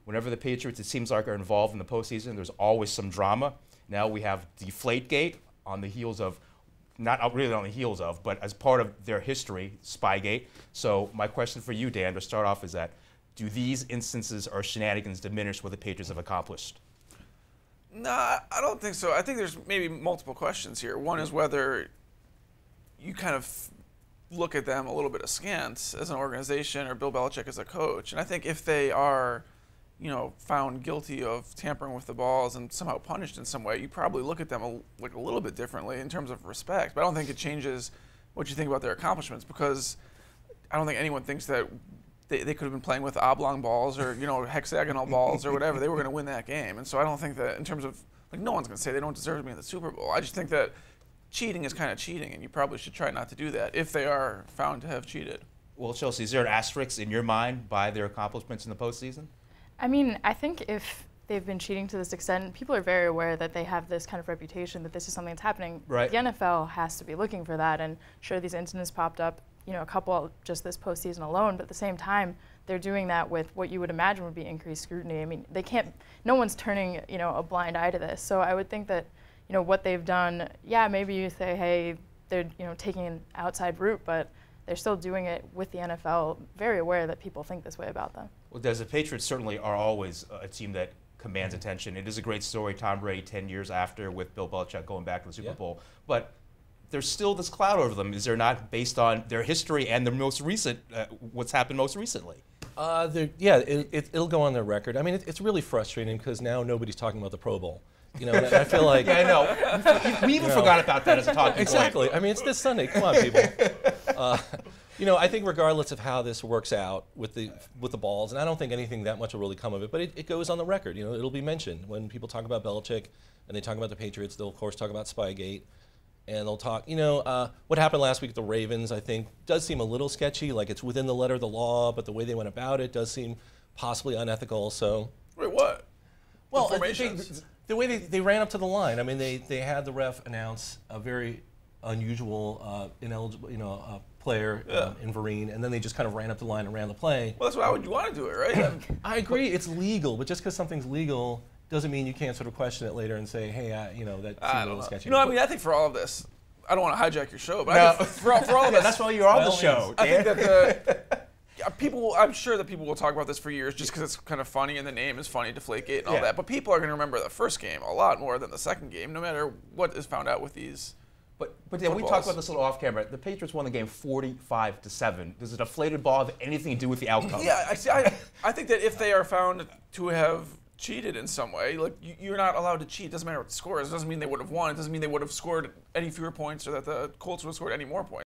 Whenever the Patriots, it seems like, are involved in the postseason, there's always some drama. Now we have Deflategate on the heels of, not really on the heels of, but as part of their history, Spygate. So my question for you, Dan, to start off is that, do these instances or shenanigans diminish what the Patriots have accomplished? No, I don't think so. I think there's maybe multiple questions here. One is whether you kind of look at them a little bit askance as an organization, or Bill Belichick as a coach. And I think if they are, found guilty of tampering with the balls and somehow punished in some way, you probably look at them a little bit differently in terms of respect. But I don't think it changes what you think about their accomplishments, because I don't think anyone thinks that they could have been playing with oblong balls or hexagonal balls or whatever. They were going to win that game. And so I don't think that in terms of, no one's going to say they don't deserve to be in the Super Bowl. I just think that cheating is kind of cheating, and you probably should try not to do that if they are found to have cheated. Well, Chelsea, is there an asterisk in your mind by their accomplishments in the postseason? I mean, I think if they've been cheating to this extent, people are very aware that they have this kind of reputation, that this is something that's happening. Right. The NFL has to be looking for that, and sure, these incidents popped up, a couple just this postseason alone, but at the same time, they're doing that with what you would imagine would be increased scrutiny. I mean, no one's turning, a blind eye to this. So I would think that, what they've done, yeah, maybe you say, hey, they're, taking an outside route, but they're still doing it with the NFL, very aware that people think this way about them. Well, the Patriots certainly are always a team that commands attention. It is a great story, Tom Brady 10 years after, with Bill Belichick going back to the Super Bowl. But there's still this cloud over them, is there not, based on their history and their most recent, what's happened most recently? It'll go on their record. I mean, it's really frustrating because now nobody's talking about the Pro Bowl. And I feel like I know. We even forgot about that as a talking point. Exactly. I mean, it's this Sunday. Come on, people. I think regardless of how this works out with the balls, and I don't think anything that much will really come of it, but it goes on the record. It'll be mentioned when people talk about Belichick and they talk about the Patriots. They'll of course talk about Spygate, and they'll talk. What happened last week at the Ravens, I think, does seem a little sketchy. Like it's within the letter of the law, but the way they went about it does seem possibly unethical. So. Wait, what? Well, the way they ran up to the line. I mean, they had the ref announce a very unusual, ineligible, player in Vereen, and then they just kind of ran up the line and ran the play. Well, that's why would you want to do it, right? I agree, it's legal, but just because something's legal doesn't mean you can't sort of question it later and say, hey, that seems a little sketchy. I think for all of this, I don't want to hijack your show, but I think for all of this, that's why you're on the show. I think that I'm sure that people will talk about this for years just because it's kind of funny and the name is funny, Deflategate and all that. But people are going to remember the first game a lot more than the second game, no matter what is found out with these. But yeah, we talked about this a little off camera. The Patriots won the game 45-7. Does a deflated ball have anything to do with the outcome? Yeah, I think that if they are found to have cheated in some way, like you're not allowed to cheat. It doesn't matter what the score is. It doesn't mean they would have won. It doesn't mean they would have scored any fewer points or that the Colts would have scored any more points.